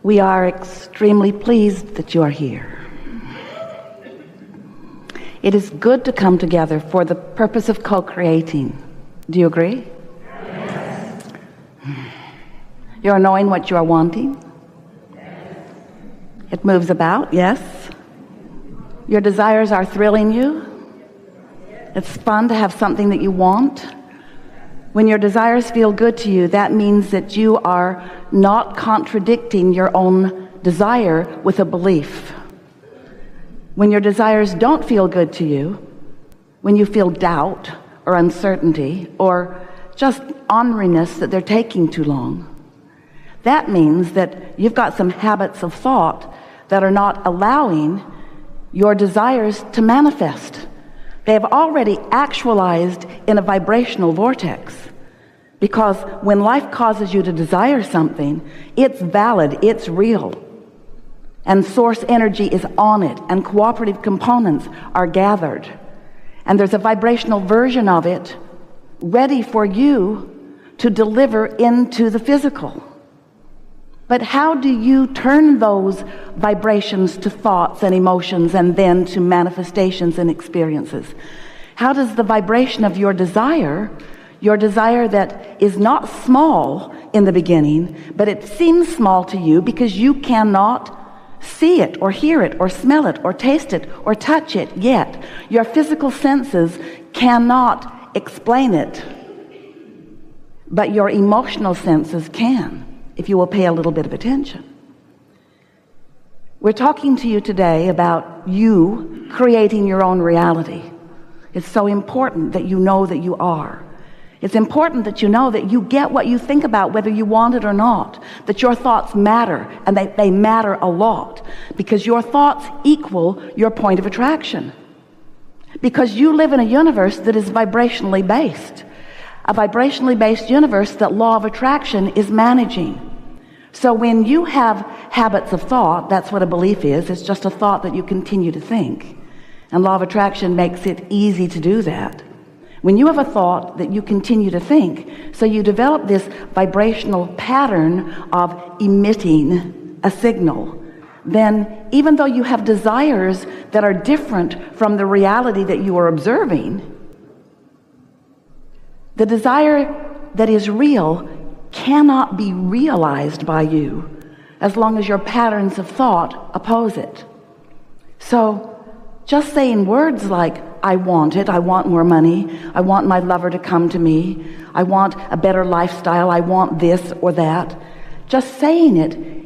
We are extremely pleased that you are here. It is good to come together for the purpose of co-creating. Do you agree? Yes. You are knowing what you are wanting? Yes. It moves about, yes? Your desires are thrilling you? It's fun to have something that you want? When your desires feel good to you, that means that you are not contradicting your own desire with a belief. When your desires don't feel good to you, when you feel doubt or uncertainty or just orneriness that they're taking too long, that means that you've got some habits of thought that are not allowing your desires to manifest. They have already actualized in a vibrational vortex, because when life causes you to desire something, it's valid, it's real, and source energy is on it, and cooperative components are gathered, and there's a vibrational version of it ready for you to deliver into the physical. But how do you turn those vibrations to thoughts and emotions and then to manifestations and experiences? How does the vibration of your desire that is not small in the beginning, but it seems small to you because you cannot see it or hear it or smell it or taste it or touch it yet. Your physical senses cannot explain it, but your emotional senses can, if you will pay a little bit of attention. We're talking to you today about you creating your own reality. It's so important that you know that you are. It's important that you know that you get what you think about, whether you want it or not, that your thoughts matter, and they matter a lot, because your thoughts equal your point of attraction. Because you live in a universe that is vibrationally based, a vibrationally based universe that law of attraction is managing. So when you have habits of thought, that's what a belief is. It's just a thought that you continue to think. And law of attraction makes it easy to do that. When you have a thought that you continue to think, so you develop this vibrational pattern of emitting a signal, then even though you have desires that are different from the reality that you are observing, the desire that is real cannot be realized by you as long as your patterns of thought oppose it. So just saying words like, I want it, I want more money, I want my lover to come to me, I want a better lifestyle, I want this or that, just saying it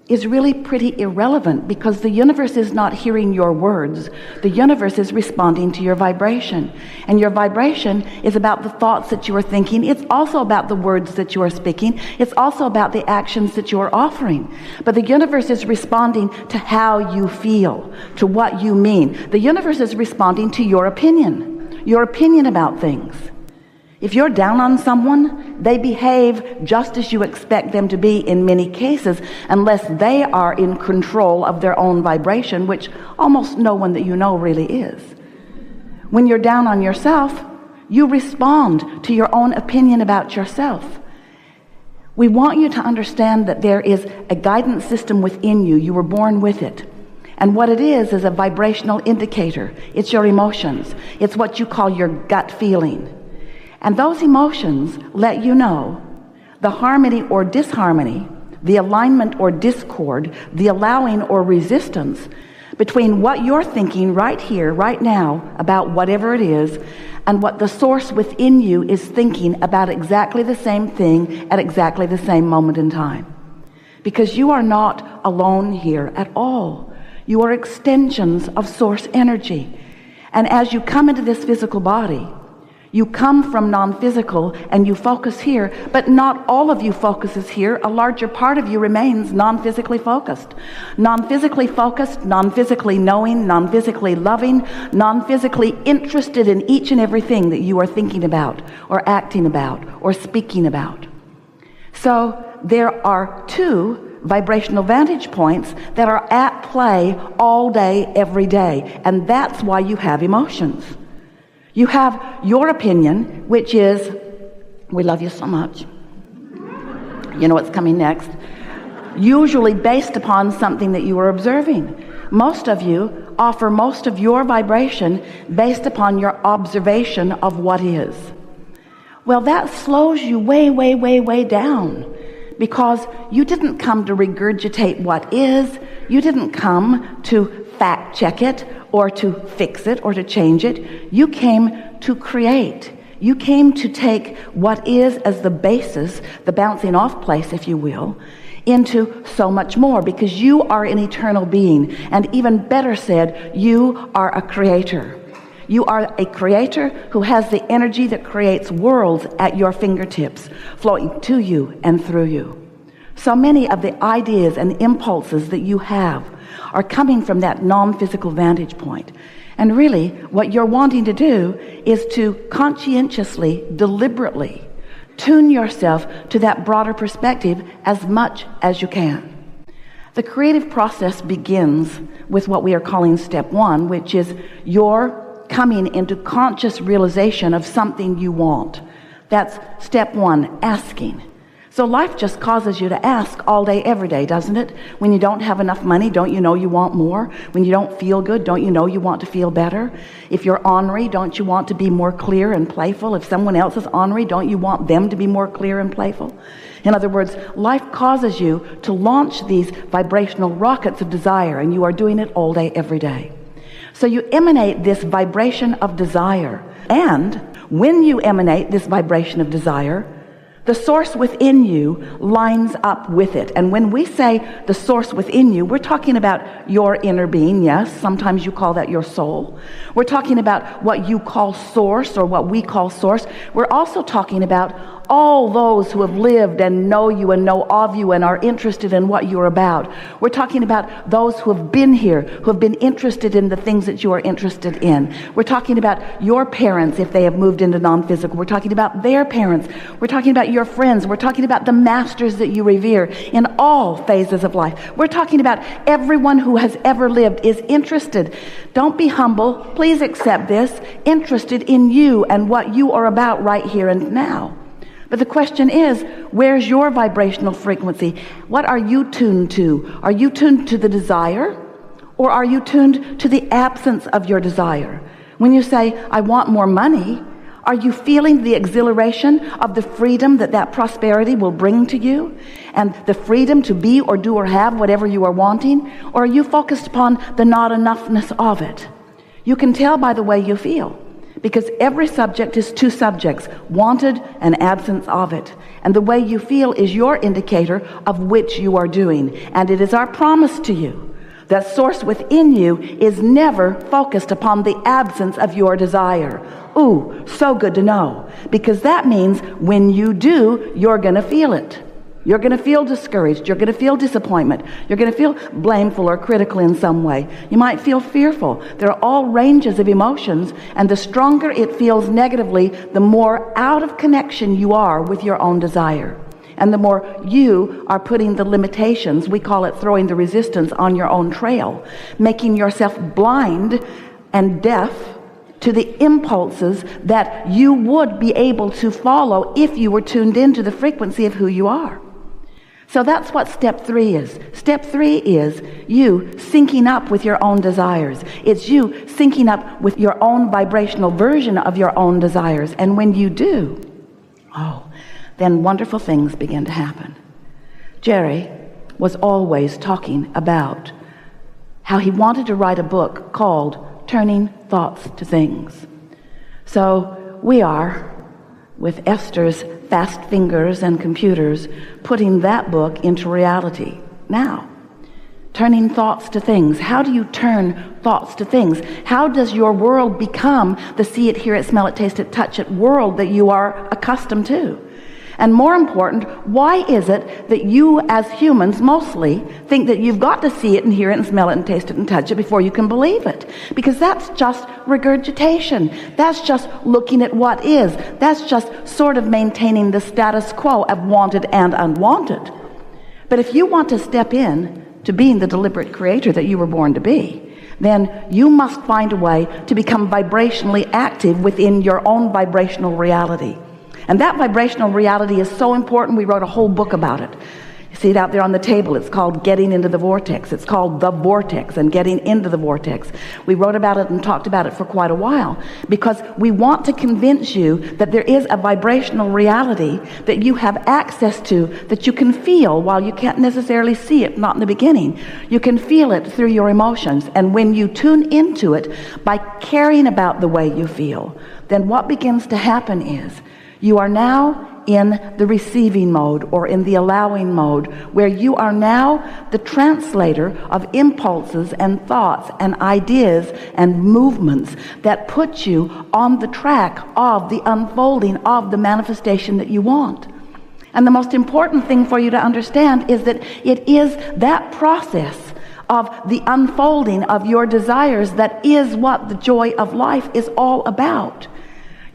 is really pretty irrelevant, because the universe is not hearing your words. The universe is responding to your vibration. And your vibration is about the thoughts that you are thinking. It's also about the words that you are speaking. It's also about the actions that you are offering. But the universe is responding to how you feel, to what you mean. The universe is responding to your opinion about things. If you're down on someone, they behave just as you expect them to be in many cases, unless they are in control of their own vibration, which almost no one that you know really is. When you're down on yourself, you respond to your own opinion about yourself. We want you to understand that there is a guidance system within you. You were born with it. And what it is a vibrational indicator. It's your emotions. It's what you call your gut feeling. And those emotions let you know the harmony or disharmony, the alignment or discord, the allowing or resistance between what you're thinking right here, right now, about whatever it is, and what the source within you is thinking about exactly the same thing at exactly the same moment in time. Because you are not alone here at all. You are extensions of source energy. And as you come into this physical body, you come from non-physical and you focus here, but not all of you focuses here. A larger part of you remains non-physically focused. Non-physically focused, non-physically knowing, non-physically loving, non-physically interested in each and everything that you are thinking about or acting about or speaking about. So there are two vibrational vantage points that are at play all day, every day. And that's why you have emotions. You have your opinion, which is, we love you so much. You know what's coming next. usually based upon something that you are observing. Most of you offer most of your vibration based upon your observation of what is. Well, that slows you way, way, way, way down, because you didn't come to regurgitate what is. You didn't come to fact check it or to fix it or to change it. You came to create. You came to take what is as the basis, the bouncing off place, if you will, into so much more, because you are an eternal being. And even better said, you are a creator. You are a creator who has the energy that creates worlds at your fingertips, flowing to you and through you. So many of the ideas and impulses that you have are coming from that non-physical vantage point. And really, what you're wanting to do is to conscientiously, deliberately tune yourself to that broader perspective as much as you can. The creative process begins with what we are calling step one, which is your coming into conscious realization of something you want. That's step one, asking. So life just causes you to ask all day, every day, doesn't it? When you don't have enough money, don't you know you want more? When you don't feel good, don't you know you want to feel better? If you're ornery, don't you want to be more clear and playful? If someone else is ornery, don't you want them to be more clear and playful? In other words, life causes you to launch these vibrational rockets of desire, and you are doing it all day, every day. So you emanate this vibration of desire, and when you emanate this vibration of desire, the source within you lines up with it. And when we say the source within you, we're talking about your inner being. Yes, sometimes you call that your soul. We're talking about what you call source, or what we call source. We're also talking about all those who have lived and know you and know of you and are interested in what you're about. We're talking about those who have been here, who have been interested in the things that you are interested in. We're talking about your parents if they have moved into non-physical. We're talking about their parents. We're talking about your friends. We're talking about the masters that you revere in all phases of life. We're talking about everyone who has ever lived is interested. Don't be humble. Please accept this. Interested in you and what you are about right here and now. But the question is, where's your vibrational frequency? What are you tuned to? Are you tuned to the desire, or are you tuned to the absence of your desire? When you say, I want more money, are you feeling the exhilaration of the freedom that that prosperity will bring to you, and the freedom to be or do or have whatever you are wanting? Or are you focused upon the not enoughness of it? You can tell by the way you feel, because every subject is two subjects, wanted and absence of it. And the way you feel is your indicator of which you are doing. And it is our promise to you that source within you is never focused upon the absence of your desire. Ooh, so good to know, because that means when you do, you're going to feel it. You're going to feel discouraged. You're going to feel disappointment. You're going to feel blameful or critical in some way. You might feel fearful. There are all ranges of emotions, and the stronger it feels negatively, the more out of connection you are with your own desire. And the more you are putting the limitations, we call it throwing the resistance, on your own trail, making yourself blind and deaf to the impulses that you would be able to follow if you were tuned into the frequency of who you are. So that's what step three is. Step three is you syncing up with your own desires. It's you syncing up with your own vibrational version of your own desires. And when you do, then wonderful things begin to happen. Jerry was always talking about how he wanted to write a book called Turning Thoughts to Things. So we are, with Esther's fast fingers and computers, putting that book into reality now. Turning thoughts to things. How do you turn thoughts to things? How does your world become the see it, hear it, smell it, taste it, touch it world that you are accustomed to? And more important, why is it that you as humans mostly think that you've got to see it and hear it and smell it and taste it and touch it before you can believe it? Because that's just regurgitation. That's just looking at what is. That's just sort of maintaining the status quo of wanted and unwanted. But if you want to step in to being the deliberate creator that you were born to be, then you must find a way to become vibrationally active within your own vibrational reality. And that vibrational reality is so important, we wrote a whole book about it. You see it out there on the table. It's called Getting into the Vortex. It's called The Vortex and Getting into the Vortex. We wrote about it and talked about it for quite a while because we want to convince you that there is a vibrational reality that you have access to, that you can feel while you can't necessarily see it, not in the beginning. You can feel it through your emotions. And when you tune into it by caring about the way you feel, then what begins to happen is you are now in the receiving mode or in the allowing mode, where you are now the translator of impulses and thoughts and ideas and movements that put you on the track of the unfolding of the manifestation that you want. And the most important thing for you to understand is that it is that process of the unfolding of your desires that is what the joy of life is all about.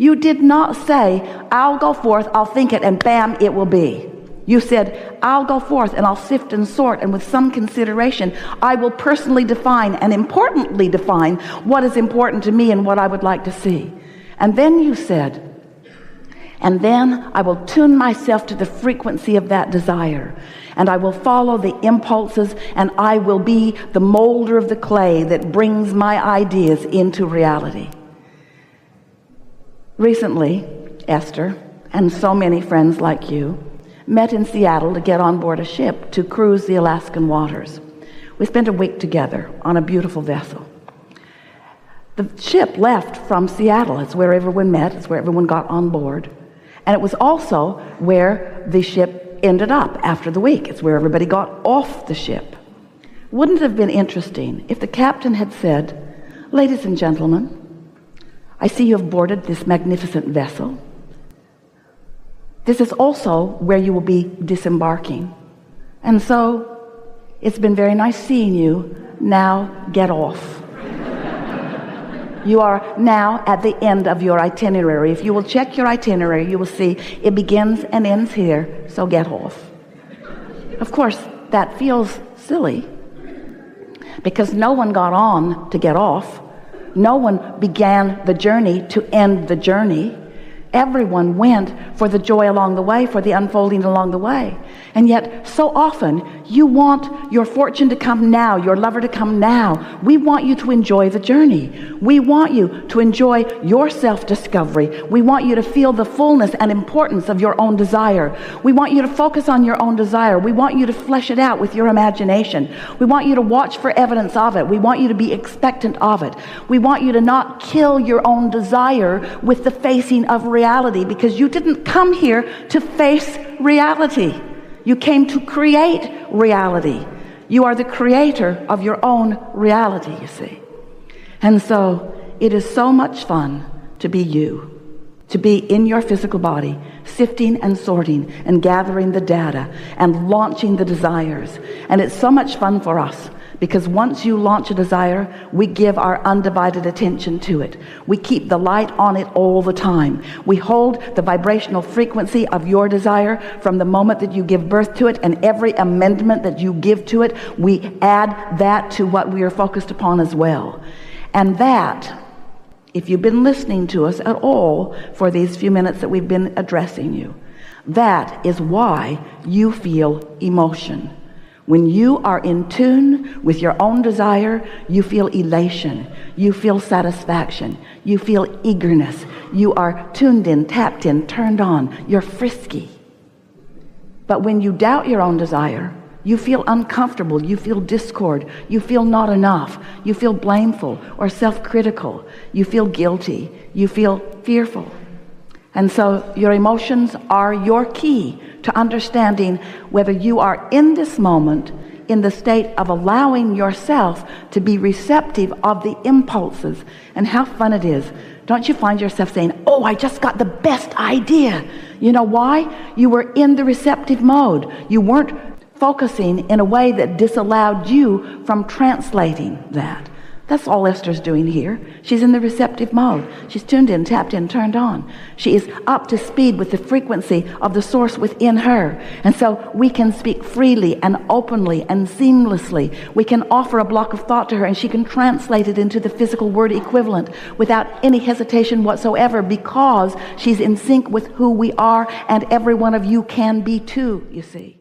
You did not say, I'll go forth, I'll think it, and bam, it will be. You said, I'll go forth and I'll sift and sort, and with some consideration, I will personally define and importantly define what is important to me and what I would like to see. And then you said, and then I will tune myself to the frequency of that desire, and I will follow the impulses, and I will be the molder of the clay that brings my ideas into reality. Recently, Esther and so many friends like you met in Seattle to get on board a ship to cruise the Alaskan waters. We spent a week together on a beautiful vessel. The ship left from Seattle. It's where everyone met. It's where everyone got on board. And it was also where the ship ended up after the week. It's where everybody got off the ship. Wouldn't it have been interesting if the captain had said, ladies and gentlemen, I see you have boarded this magnificent vessel. This is also where you will be disembarking. And so it's been very nice seeing you. Now get off. You are now at the end of your itinerary. If you will check your itinerary, you will see it begins and ends here, so get off. Of course, that feels silly because no one got on to get off. No one began the journey to end the journey. Everyone went for the joy along the way, for the unfolding along the way. And yet, so often, you want your fortune to come now, your lover to come now. We want you to enjoy the journey. We want you to enjoy your self-discovery. We want you to feel the fullness and importance of your own desire. We want you to focus on your own desire. We want you to flesh it out with your imagination. We want you to watch for evidence of it. We want you to be expectant of it. We want you to not kill your own desire with the facing of reality, because you didn't come here to face reality. You came to create reality. You are the creator of your own reality, you see. And so it is so much fun to be you, to be in your physical body, sifting and sorting and gathering the data and launching the desires. And it's so much fun for us, because once you launch a desire, we give our undivided attention to it. We keep the light on it all the time. We hold the vibrational frequency of your desire from the moment that you give birth to it, and every amendment that you give to it, we add that to what we are focused upon as well. And that, if you've been listening to us at all for these few minutes that we've been addressing you, that is why you feel emotion. When you are in tune with your own desire, you feel elation, you feel satisfaction, you feel eagerness, you are tuned in, tapped in, turned on, you're frisky. But when you doubt your own desire, you feel uncomfortable, you feel discord, you feel not enough, you feel blameful or self-critical, you feel guilty, you feel fearful. And so your emotions are your key to understanding whether you are in this moment in the state of allowing yourself to be receptive of the impulses. And how fun it is. Don't you find yourself saying, oh, I just got the best idea. You know why? You were in the receptive mode. You weren't focusing in a way that disallowed you from translating that. That's all Esther's doing here. She's in the receptive mode. She's tuned in, tapped in, turned on. She is up to speed with the frequency of the source within her. And so we can speak freely and openly and seamlessly. We can offer a block of thought to her, and she can translate it into the physical word equivalent without any hesitation whatsoever, because she's in sync with who we are, and every one of you can be too, you see.